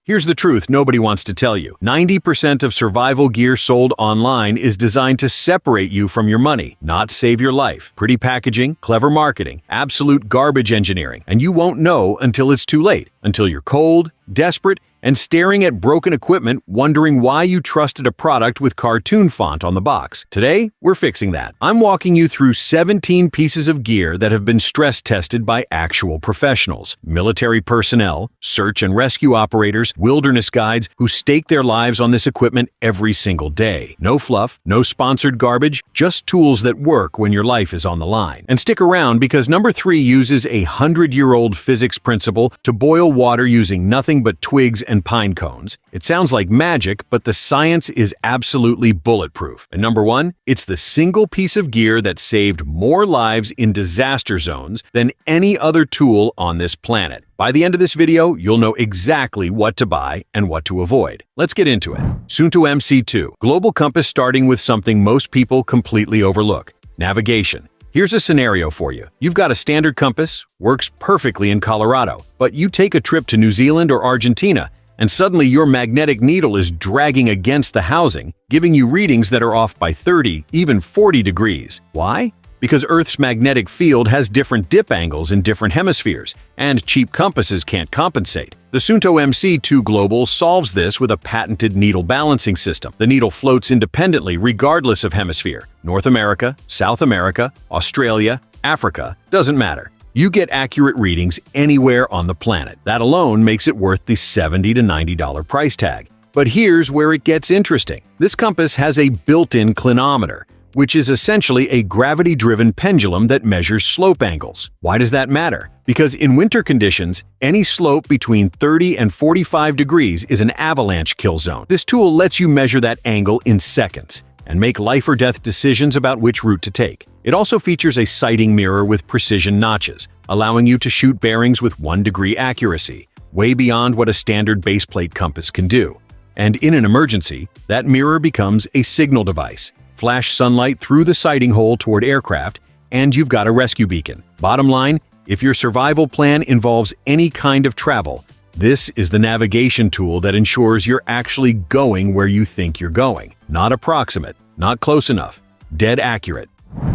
Here's the truth nobody wants to tell you. 90% of survival gear sold online is designed to separate you from your money, not save your life. Pretty packaging, clever marketing, absolute garbage engineering, and you won't know until it's too late, until you're cold, desperate, and staring at broken equipment wondering why you trusted a product with cartoon font on the box. Today, we're fixing that. I'm walking you through 17 pieces of gear that have been stress tested by actual professionals, military personnel, search and rescue operators, wilderness guides who stake their lives on this equipment every single day. No fluff, no sponsored garbage, just tools that work when your life is on the line. And stick around because number 3 uses a 100-year-old physics principle to boil water using nothing but twigs and pine cones. It sounds like magic, but the science is absolutely bulletproof. And number 1, it's the single piece of gear that saved more lives in disaster zones than any other tool on this planet. By the end of this video, you'll know exactly what to buy and what to avoid. Let's get into it. Suunto MC2, global compass starting with something most people completely overlook: navigation. Here's a scenario for you. You've got a standard compass, works perfectly in Colorado, but you take a trip to New Zealand or Argentina, and suddenly your magnetic needle is dragging against the housing, giving you readings that are off by 30, even 40 degrees. Why? Because Earth's magnetic field has different dip angles in different hemispheres, and cheap compasses can't compensate. The Suunto MC2 Global solves this with a patented needle balancing system. The needle floats independently regardless of hemisphere. North America, South America, Australia, Africa, doesn't matter. You get accurate readings anywhere on the planet. That alone makes it worth the $70 to $90 price tag. But here's where it gets interesting. This compass has a built-in clinometer, which is essentially a gravity-driven pendulum that measures slope angles. Why does that matter? Because in winter conditions, any slope between 30 and 45 degrees is an avalanche kill zone. This tool lets you measure that angle in seconds and make life-or-death decisions about which route to take. It also features a sighting mirror with precision notches, allowing you to shoot bearings with 1-degree accuracy, way beyond what a standard baseplate compass can do. And in an emergency, that mirror becomes a signal device. Flash sunlight through the sighting hole toward aircraft, and you've got a rescue beacon. Bottom line, if your survival plan involves any kind of travel, this is the navigation tool that ensures you're actually going where you think you're going. Not approximate, not close enough, dead accurate.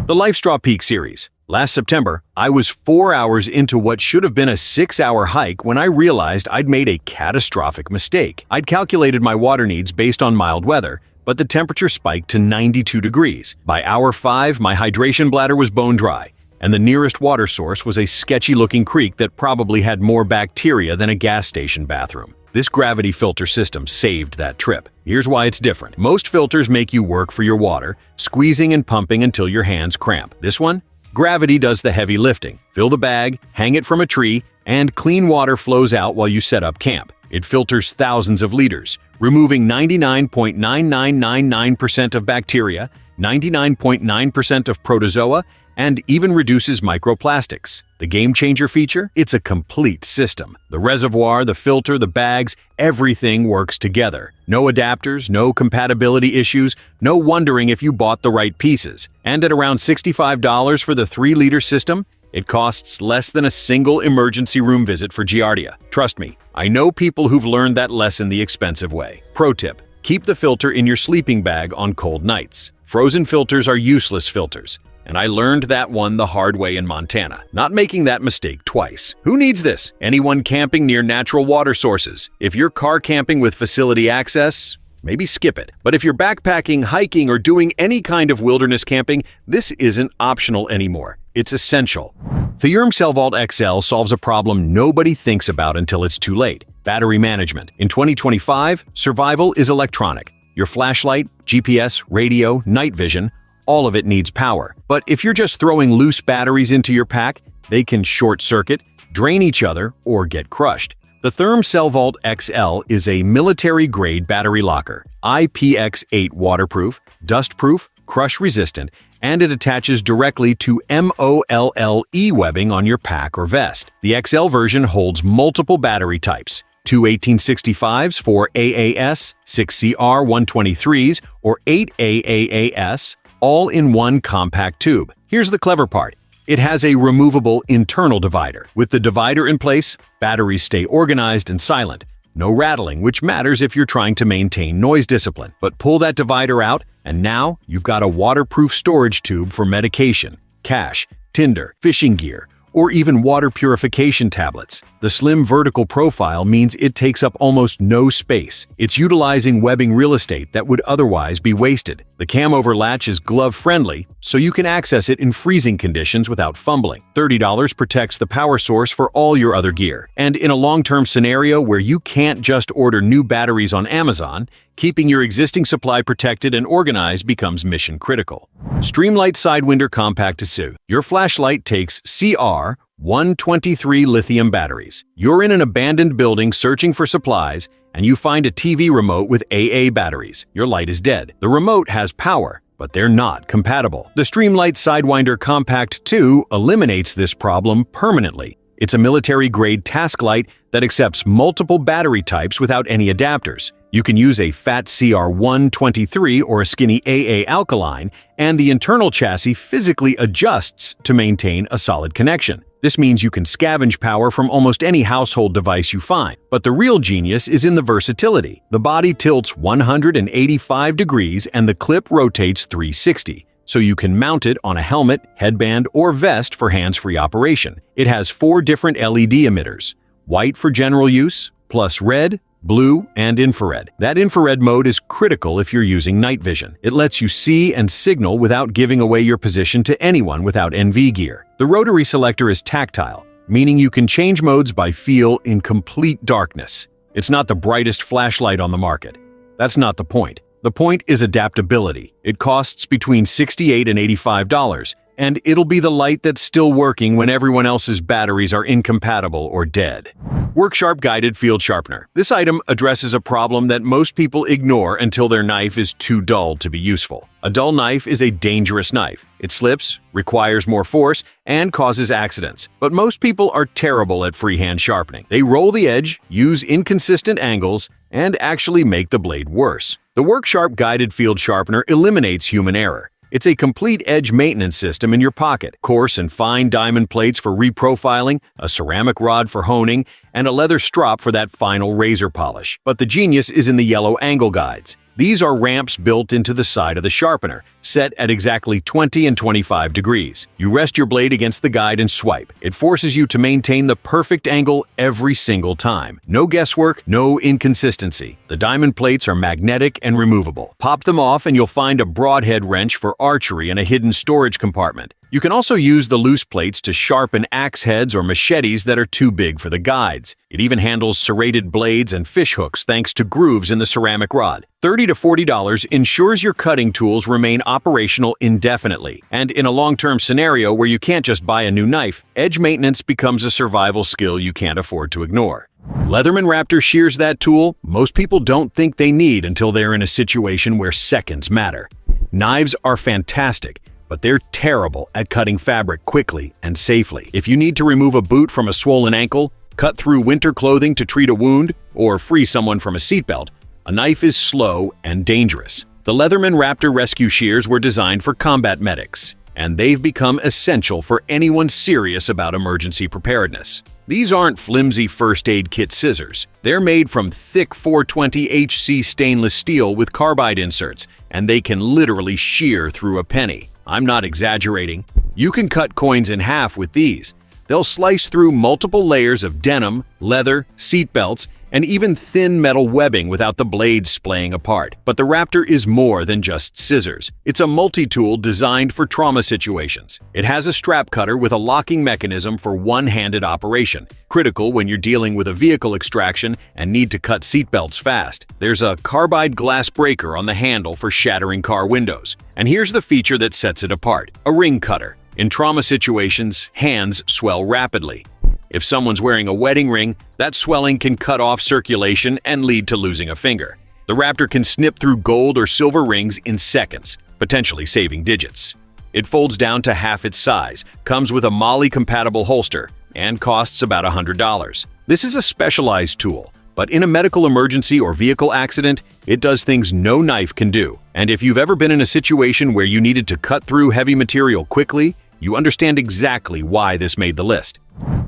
The LifeStraw Peak Series. Last September, I was 4 hours into what should have been a 6-hour hike when I realized I'd made a catastrophic mistake. I'd calculated my water needs based on mild weather, but the temperature spiked to 92 degrees. By hour 5, my hydration bladder was bone dry, and the nearest water source was a sketchy-looking creek that probably had more bacteria than a gas station bathroom. This gravity filter system saved that trip. Here's why it's different. Most filters make you work for your water, squeezing and pumping until your hands cramp. This one? Gravity does the heavy lifting. Fill the bag, hang it from a tree, and clean water flows out while you set up camp. It filters thousands of liters, removing 99.9999% of bacteria, 99.9% of protozoa, and even reduces microplastics. The game-changer feature? It's a complete system. The reservoir, the filter, the bags, everything works together. No adapters, no compatibility issues, no wondering if you bought the right pieces. And at around $65 for the 3-liter system, it costs less than a single emergency room visit for Giardia. Trust me, I know people who've learned that lesson the expensive way. Pro tip: keep the filter in your sleeping bag on cold nights. Frozen filters are useless filters, and I learned that one the hard way in Montana. Not making that mistake twice. Who needs this? Anyone camping near natural water sources. If you're car camping with facility access, maybe skip it. But if you're backpacking, hiking, or doing any kind of wilderness camping, this isn't optional anymore. It's essential. Thermcelvault XL solves a problem nobody thinks about until it's too late: battery management. In 2025, survival is electronic. Your flashlight, GPS, radio, night vision, all of it needs power. But if you're just throwing loose batteries into your pack, they can short circuit, drain each other, or get crushed. The Thermcelvault XL is a military-grade battery locker, IPX8 waterproof, dust-proof, crush-resistant, and it attaches directly to MOLLE webbing on your pack or vest. The XL version holds multiple battery types: two 1865s for AAS, 6 CR123s, or 8 AAAS, all in one compact tube. Here's the clever part. It has a removable internal divider. With the divider in place, batteries stay organized and silent. No rattling, which matters if you're trying to maintain noise discipline. But pull that divider out, and now you've got a waterproof storage tube for medication, cash, tinder, fishing gear, or even water purification tablets. The slim vertical profile means it takes up almost no space. It's utilizing webbing real estate that would otherwise be wasted. The cam-over latch is glove-friendly, so you can access it in freezing conditions without fumbling. $30 protects the power source for all your other gear. And in a long-term scenario where you can't just order new batteries on Amazon, keeping your existing supply protected and organized becomes mission-critical. Streamlight Sidewinder Compact II. Your flashlight takes CR123 lithium batteries. You're in an abandoned building searching for supplies, and you find a TV remote with AA batteries. Your light is dead. The remote has power, but they're not compatible. The Streamlight Sidewinder Compact 2 eliminates this problem permanently. It's a military-grade task light that accepts multiple battery types without any adapters. You can use a fat CR123 or a skinny AA alkaline, and the internal chassis physically adjusts to maintain a solid connection. This means you can scavenge power from almost any household device you find. But the real genius is in the versatility. The body tilts 185 degrees and the clip rotates 360. So you can mount it on a helmet, headband, or vest for hands-free operation. It has 4 different LED emitters: white for general use, plus red, blue, and infrared. That infrared mode is critical if you're using night vision. It lets you see and signal without giving away your position to anyone without NV gear. The rotary selector is tactile, meaning you can change modes by feel in complete darkness. It's not the brightest flashlight on the market. That's not the point. The point is adaptability. It costs between $68 and $85, and it'll be the light that's still working when everyone else's batteries are incompatible or dead. WorkSharp Guided Field Sharpener. This item addresses a problem that most people ignore until their knife is too dull to be useful. A dull knife is a dangerous knife. It slips, requires more force, and causes accidents. But most people are terrible at freehand sharpening. They roll the edge, use inconsistent angles, and actually make the blade worse. The WorkSharp Guided Field Sharpener eliminates human error. It's a complete edge maintenance system in your pocket. Coarse and fine diamond plates for reprofiling, a ceramic rod for honing, and a leather strop for that final razor polish. But the genius is in the yellow angle guides. These are ramps built into the side of the sharpener, set at exactly 20 and 25 degrees. You rest your blade against the guide and swipe. It forces you to maintain the perfect angle every single time. No guesswork, no inconsistency. The diamond plates are magnetic and removable. Pop them off and you'll find a broadhead wrench for archery and a hidden storage compartment. You can also use the loose plates to sharpen axe heads or machetes that are too big for the guides. It even handles serrated blades and fish hooks thanks to grooves in the ceramic rod. $30 to $40 ensures your cutting tools remain operational indefinitely. And in a long-term scenario where you can't just buy a new knife, edge maintenance becomes a survival skill you can't afford to ignore. Leatherman Raptor shears that tool most people don't think they need until they're in a situation where seconds matter. Knives are fantastic, but they're terrible at cutting fabric quickly and safely. If you need to remove a boot from a swollen ankle, cut through winter clothing to treat a wound, or free someone from a seatbelt, a knife is slow and dangerous. The Leatherman Raptor Rescue Shears were designed for combat medics, and they've become essential for anyone serious about emergency preparedness. These aren't flimsy first aid kit scissors. They're made from thick 420HC stainless steel with carbide inserts, and they can literally shear through a penny. I'm not exaggerating. You can cut coins in half with these. They'll slice through multiple layers of denim, leather, seat belts, and even thin metal webbing without the blades splaying apart. But the Raptor is more than just scissors. It's a multi-tool designed for trauma situations. It has a strap cutter with a locking mechanism for one-handed operation, critical when you're dealing with a vehicle extraction and need to cut seatbelts fast. There's a carbide glass breaker on the handle for shattering car windows. And here's the feature that sets it apart: a ring cutter. In trauma situations, hands swell rapidly. If someone's wearing a wedding ring, that swelling can cut off circulation and lead to losing a finger. The Raptor can snip through gold or silver rings in seconds, potentially saving digits. It folds down to half its size, comes with a MOLLE-compatible holster, and costs about $100. This is a specialized tool, but in a medical emergency or vehicle accident, it does things no knife can do. And if you've ever been in a situation where you needed to cut through heavy material quickly, you understand exactly why this made the list.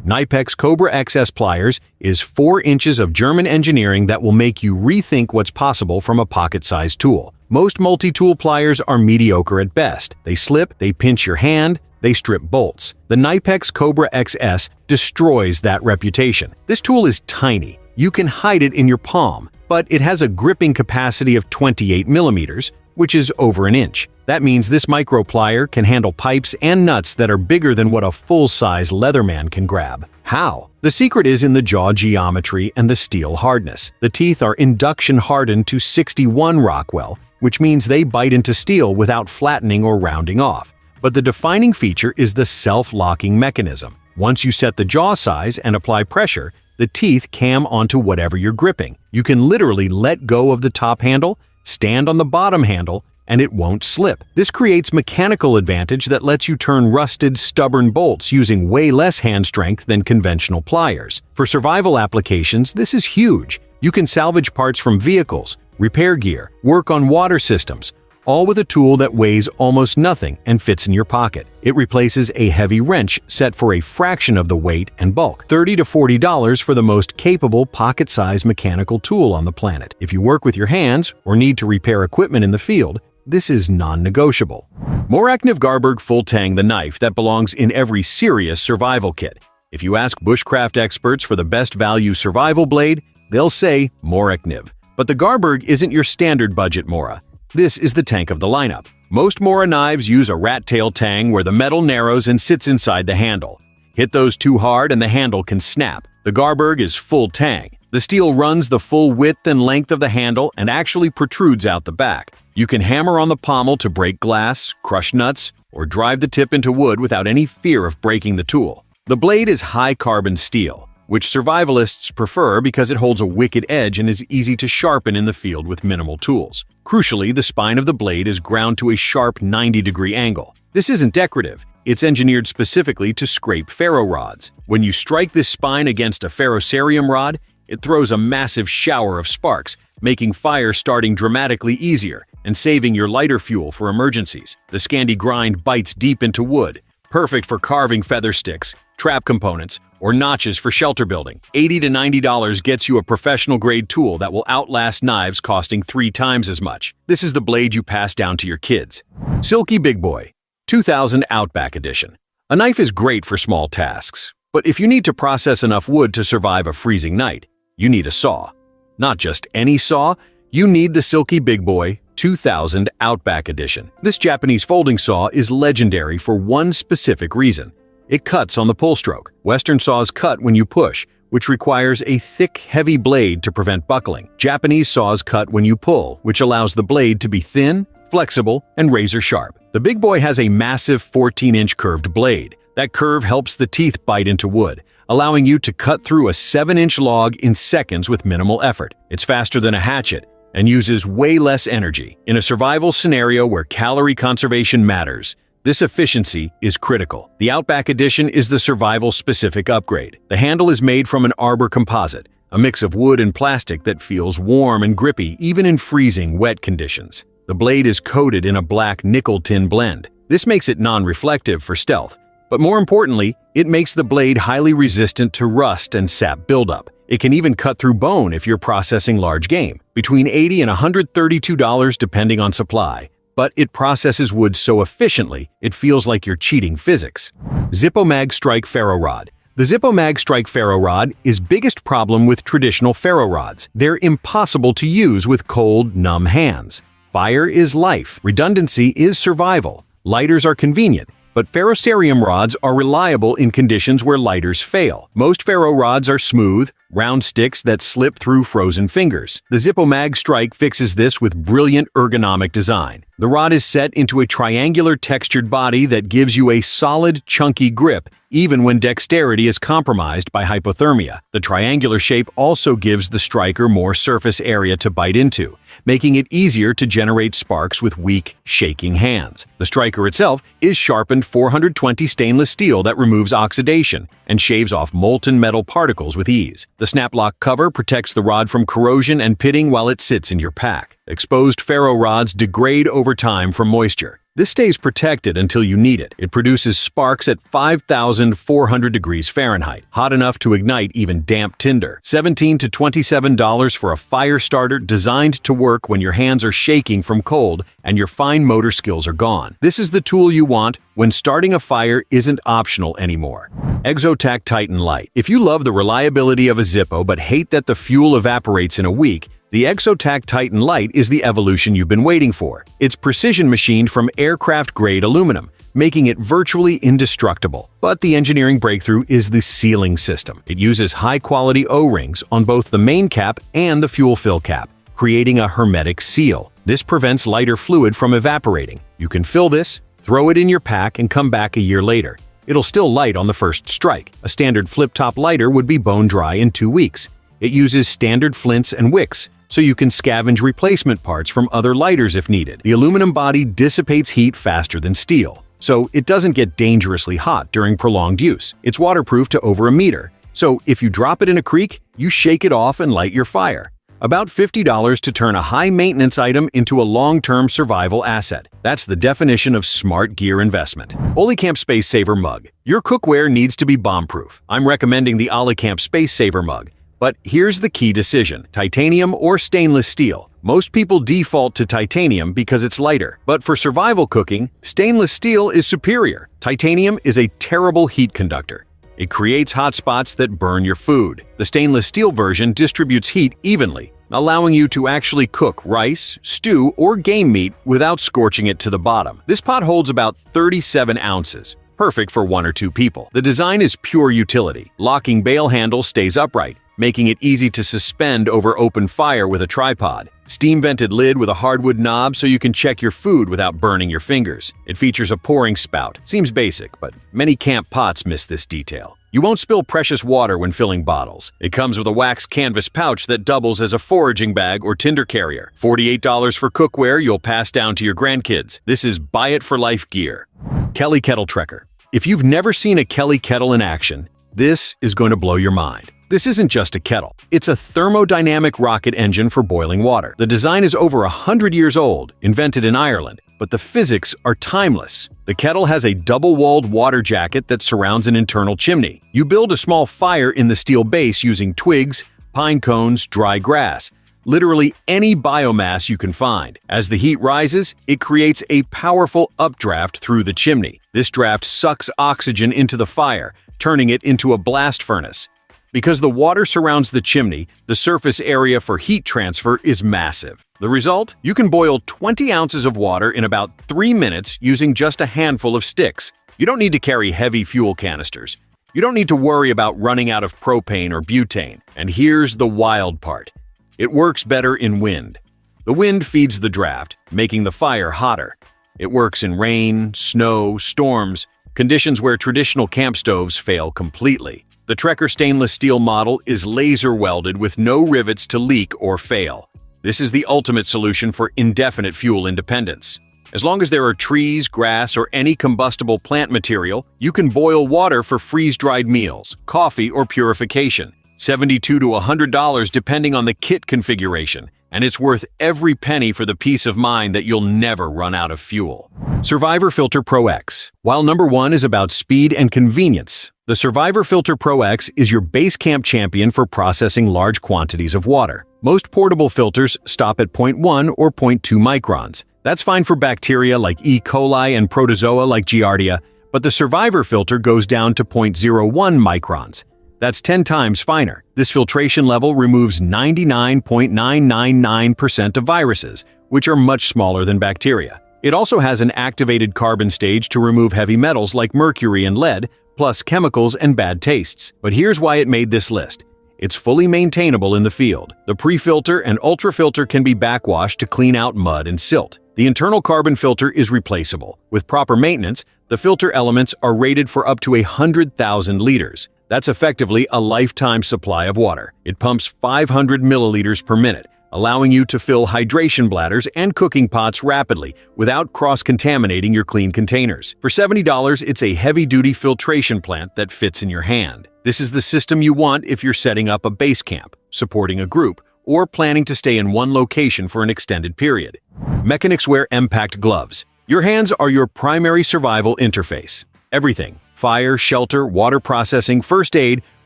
Knipex Cobra XS Pliers is 4 inches of German engineering that will make you rethink what's possible from a pocket-sized tool. Most multi-tool pliers are mediocre at best. They slip, they pinch your hand, they strip bolts. The Knipex Cobra XS destroys that reputation. This tool is tiny. You can hide it in your palm, but it has a gripping capacity of 28 millimeters, which is over an inch. That means this micro plier can handle pipes and nuts that are bigger than what a full-size Leatherman can grab. How? The secret is in the jaw geometry and the steel hardness. The teeth are induction hardened to 61 Rockwell, which means they bite into steel without flattening or rounding off. But the defining feature is the self-locking mechanism. Once you set the jaw size and apply pressure, the teeth cam onto whatever you're gripping. You can literally let go of the top handle, stand on the bottom handle, and it won't slip. This creates mechanical advantage that lets you turn rusted, stubborn bolts using way less hand strength than conventional pliers. For survival applications, this is huge. You can salvage parts from vehicles, repair gear, work on water systems, all with a tool that weighs almost nothing and fits in your pocket. It replaces a heavy wrench set for a fraction of the weight and bulk. $30 to $40 for the most capable pocket-sized mechanical tool on the planet. If you work with your hands or need to repair equipment in the field, this is non-negotiable. Morakniv Garberg Full-Tang, the knife that belongs in every serious survival kit. If you ask bushcraft experts for the best value survival blade, they'll say Morakniv. But the Garberg isn't your standard budget Mora. This is the tank of the lineup. Most Mora knives use a rat tail tang where the metal narrows and sits inside the handle. Hit those too hard and the handle can snap. The Garberg is Full-Tang. The steel runs the full width and length of the handle and actually protrudes out the back. You can hammer on the pommel to break glass, crush nuts, or drive the tip into wood without any fear of breaking the tool. The blade is high-carbon steel, which survivalists prefer because it holds a wicked edge and is easy to sharpen in the field with minimal tools. Crucially, the spine of the blade is ground to a sharp 90-degree angle. This isn't decorative. It's engineered specifically to scrape ferro rods. When you strike this spine against a ferrocerium rod, it throws a massive shower of sparks, making fire starting dramatically easier and saving your lighter fuel for emergencies. The Scandi grind bites deep into wood, perfect for carving feather sticks, trap components, or notches for shelter building. $80 to $90 gets you a professional-grade tool that will outlast knives costing 3 times as much. This is the blade you pass down to your kids. Silky Big Boy 2000 Outback Edition. A knife is great for small tasks, but if you need to process enough wood to survive a freezing night, you need a saw. Not just any saw, you need the Silky Big Boy 2000 Outback Edition. This Japanese folding saw is legendary for one specific reason. It cuts on the pull stroke. Western saws cut when you push, which requires a thick, heavy blade to prevent buckling. Japanese saws cut when you pull, which allows the blade to be thin, flexible, and razor sharp. The Big Boy has a massive 14-inch curved blade. That curve helps the teeth bite into wood, allowing you to cut through a 7-inch log in seconds with minimal effort. It's faster than a hatchet and uses way less energy. In a survival scenario where calorie conservation matters, this efficiency is critical. The Outback Edition is the survival-specific upgrade. The handle is made from an arbor composite, a mix of wood and plastic that feels warm and grippy even in freezing, wet conditions. The blade is coated in a black nickel-tin blend. This makes it non-reflective for stealth, but more importantly, it makes the blade highly resistant to rust and sap buildup. It can even cut through bone if you're processing large game, between $80 and $132 depending on supply. But it processes wood so efficiently, it feels like you're cheating physics. Zip-O-Mag Strike Ferro Rod. The Zip-O-Mag Strike Ferro Rod is biggest problem with traditional ferro rods. They're impossible to use with cold, numb hands. Fire is life. Redundancy is survival. Lighters are convenient, but ferrocerium rods are reliable in conditions where lighters fail. Most ferro rods are smooth, round sticks that slip through frozen fingers. The Zip-O-Mag Strike fixes this with brilliant ergonomic design. The rod is set into a triangular textured body that gives you a solid, chunky grip even when dexterity is compromised by hypothermia. The triangular shape also gives the striker more surface area to bite into, making it easier to generate sparks with weak, shaking hands. The striker itself is sharpened 420 stainless steel that removes oxidation and shaves off molten metal particles with ease. The snap-lock cover protects the rod from corrosion and pitting while it sits in your pack. Exposed ferro rods degrade over time from moisture. This stays protected until you need it. It produces sparks at 5,400 degrees Fahrenheit, hot enough to ignite even damp tinder. $17 to $27 for a fire starter designed to work when your hands are shaking from cold and your fine motor skills are gone. This is the tool you want when starting a fire isn't optional anymore. Exotac Titan Light. If you love the reliability of a Zippo but hate that the fuel evaporates in a week, the Exotac Titan Light is the evolution you've been waiting for. It's precision machined from aircraft-grade aluminum, making it virtually indestructible. But the engineering breakthrough is the sealing system. It uses high-quality O-rings on both the main cap and the fuel fill cap, creating a hermetic seal. This prevents lighter fluid from evaporating. You can fill this, throw it in your pack, and come back a year later. It'll still light on the first strike. A standard flip-top lighter would be bone dry in 2 weeks. It uses standard flints and wicks, so you can scavenge replacement parts from other lighters if needed. The aluminum body dissipates heat faster than steel, so it doesn't get dangerously hot during prolonged use. It's waterproof to over a meter, so if you drop it in a creek, you shake it off and light your fire. About $50 to turn a high-maintenance item into a long-term survival asset. That's the definition of smart gear investment. Olicamp Space Saver Mug. Your cookware needs to be bomb-proof. I'm recommending the Olicamp Space Saver Mug. But here's the key decision: titanium or stainless steel. Most people default to titanium because it's lighter, but for survival cooking, stainless steel is superior. Titanium is a terrible heat conductor. It creates hot spots that burn your food. The stainless steel version distributes heat evenly, allowing you to actually cook rice, stew, or game meat without scorching it to the bottom. This pot holds about 37 ounces. Perfect for 1 or 2 people. The design is pure utility. Locking bail handle stays upright, making it easy to suspend over open fire with a tripod. Steam-vented lid with a hardwood knob so you can check your food without burning your fingers. It features a pouring spout. Seems basic, but many camp pots miss this detail. You won't spill precious water when filling bottles. It comes with a wax canvas pouch that doubles as a foraging bag or tinder carrier. $48 for cookware you'll pass down to your grandkids. This is buy-it-for-life gear. Kelly Kettle Trekker. If you've never seen a Kelly kettle in action, this is going to blow your mind. This isn't just a kettle. It's a thermodynamic rocket engine for boiling water. The design is over 100 years old, invented in Ireland, but the physics are timeless. The kettle has a double-walled water jacket that surrounds an internal chimney. You build a small fire in the steel base using twigs, pine cones, dry grass, literally any biomass you can find. As the heat rises, it creates a powerful updraft through the chimney. This draft sucks oxygen into the fire, turning it into a blast furnace. Because the water surrounds the chimney, the surface area for heat transfer is massive. The result? You can boil 20 ounces of water in about 3 minutes using just a handful of sticks. You don't need to carry heavy fuel canisters. You don't need to worry about running out of propane or butane. And here's the wild part. It works better in wind. The wind feeds the draft, making the fire hotter. It works in rain, snow, storms, conditions where traditional camp stoves fail completely. The Trekker stainless steel model is laser welded with no rivets to leak or fail. This is the ultimate solution for indefinite fuel independence. As long as there are trees, grass, or any combustible plant material, you can boil water for freeze-dried meals, coffee, or purification. $72 to $100 depending on the kit configuration, and it's worth every penny for the peace of mind that you'll never run out of fuel. SurvivalFilter Pro X. While number 1 is about speed and convenience, the SurvivalFilter Pro X is your base camp champion for processing large quantities of water. Most portable filters stop at 0.1 or 0.2 microns. That's fine for bacteria like E. coli and protozoa like Giardia, but the SurvivalFilter goes down to 0.01 microns. That's 10 times finer. This filtration level removes 99.999% of viruses, which are much smaller than bacteria. It also has an activated carbon stage to remove heavy metals like mercury and lead, plus chemicals and bad tastes. But here's why it made this list. It's fully maintainable in the field. The pre-filter and ultra-filter can be backwashed to clean out mud and silt. The internal carbon filter is replaceable. With proper maintenance, the filter elements are rated for up to 100,000 liters. That's effectively a lifetime supply of water. It pumps 500 milliliters per minute, allowing you to fill hydration bladders and cooking pots rapidly without cross-contaminating your clean containers. For $70, it's a heavy-duty filtration plant that fits in your hand. This is the system you want if you're setting up a base camp, supporting a group, or planning to stay in one location for an extended period. Mechanics wear M-Pact gloves. Your hands are your primary survival interface. Everything, fire, shelter, water processing, first aid,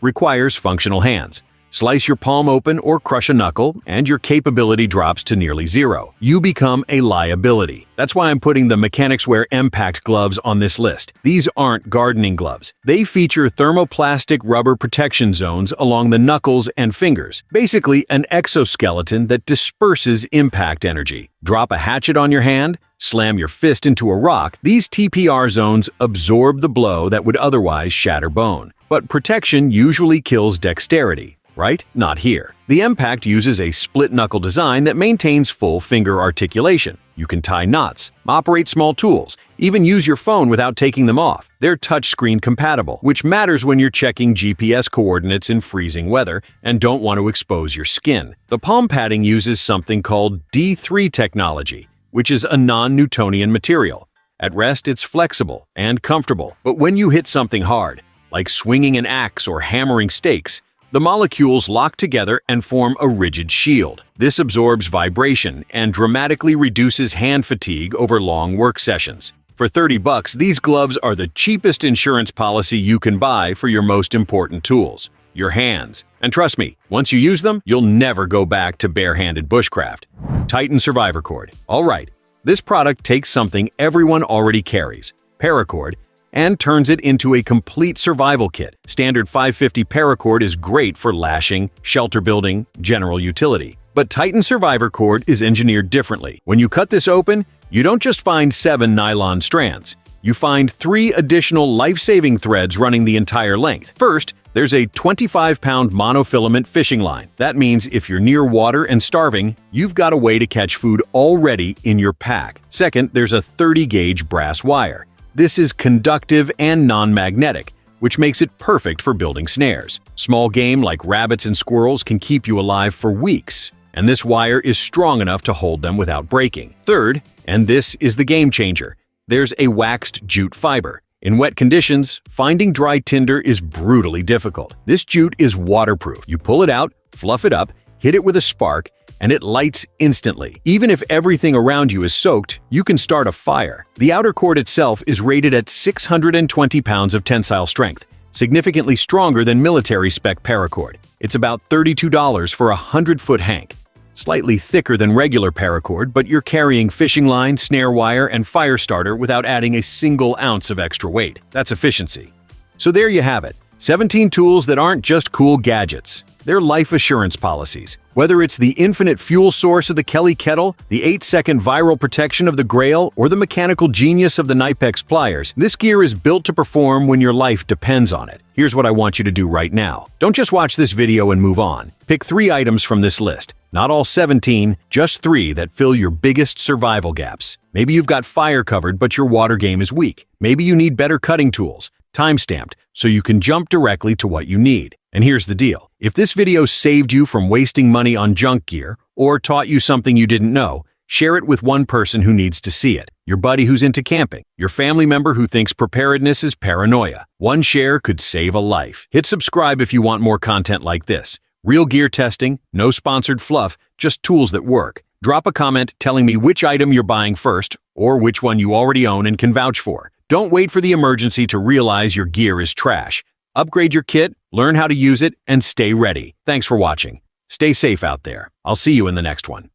requires functional hands. Slice your palm open or crush a knuckle, and your capability drops to nearly zero. You become a liability. That's why I'm putting the Mechanics Wear M-Pact gloves on this list. These aren't gardening gloves. They feature thermoplastic rubber protection zones along the knuckles and fingers. Basically, an exoskeleton that disperses impact energy. Drop a hatchet on your hand, slam your fist into a rock, these TPR zones absorb the blow that would otherwise shatter bone. But protection usually kills dexterity. Right? Not here. The M-Pact uses a split-knuckle design that maintains full finger articulation. You can tie knots, operate small tools, even use your phone without taking them off. They're touchscreen compatible, which matters when you're checking GPS coordinates in freezing weather and don't want to expose your skin. The palm padding uses something called D3 technology, which is a non-Newtonian material. At rest, it's flexible and comfortable, but when you hit something hard, like swinging an axe or hammering stakes, the molecules lock together and form a rigid shield. This absorbs vibration and dramatically reduces hand fatigue over long work sessions. For $30, these gloves are the cheapest insurance policy you can buy for your most important tools, your hands. And trust me, once you use them, you'll never go back to barehanded bushcraft. Titan SurvivalCord. All right, this product takes something everyone already carries, paracord, and turns it into a complete survival kit. Standard 550 paracord is great for lashing, shelter building, general utility. But Titan SurvivalCord is engineered differently. When you cut this open, you don't just find 7 nylon strands. You find 3 additional life-saving threads running the entire length. First, there's a 25-pound monofilament fishing line. That means if you're near water and starving, you've got a way to catch food already in your pack. Second, there's a 30-gauge brass wire. This is conductive and non-magnetic, which makes it perfect for building snares. Small game like rabbits and squirrels can keep you alive for weeks, and this wire is strong enough to hold them without breaking. Third, and this is the game changer, there's a waxed jute fiber. In wet conditions, finding dry tinder is brutally difficult. This jute is waterproof. You pull it out, fluff it up, hit it with a spark, and it lights instantly. Even if everything around you is soaked, you can start a fire. The outer cord itself is rated at 620 pounds of tensile strength, significantly stronger than military-spec paracord. It's about $32 for a 100-foot hank. Slightly thicker than regular paracord, but you're carrying fishing line, snare wire, and fire starter without adding a single ounce of extra weight. That's efficiency. So there you have it. 17 tools that aren't just cool gadgets. They're life assurance policies. Whether it's the infinite fuel source of the Kelly kettle, the 8-second viral protection of the Grail, or the mechanical genius of the Knipex pliers, this gear is built to perform when your life depends on it. Here's what I want you to do right now. Don't just watch this video and move on. Pick 3 items from this list. Not all 17, just 3 that fill your biggest survival gaps. Maybe you've got fire covered, but your water game is weak. Maybe you need better cutting tools, time-stamped, so you can jump directly to what you need. And here's the deal. If this video saved you from wasting money on junk gear or taught you something you didn't know, share it with one person who needs to see it. Your buddy who's into camping, your family member who thinks preparedness is paranoia. One share could save a life. Hit subscribe if you want more content like this. Real gear testing, no sponsored fluff, just tools that work. Drop a comment telling me which item you're buying first or which one you already own and can vouch for. Don't wait for the emergency to realize your gear is trash. Upgrade your kit, learn how to use it, and stay ready. Thanks for watching. Stay safe out there. I'll see you in the next one.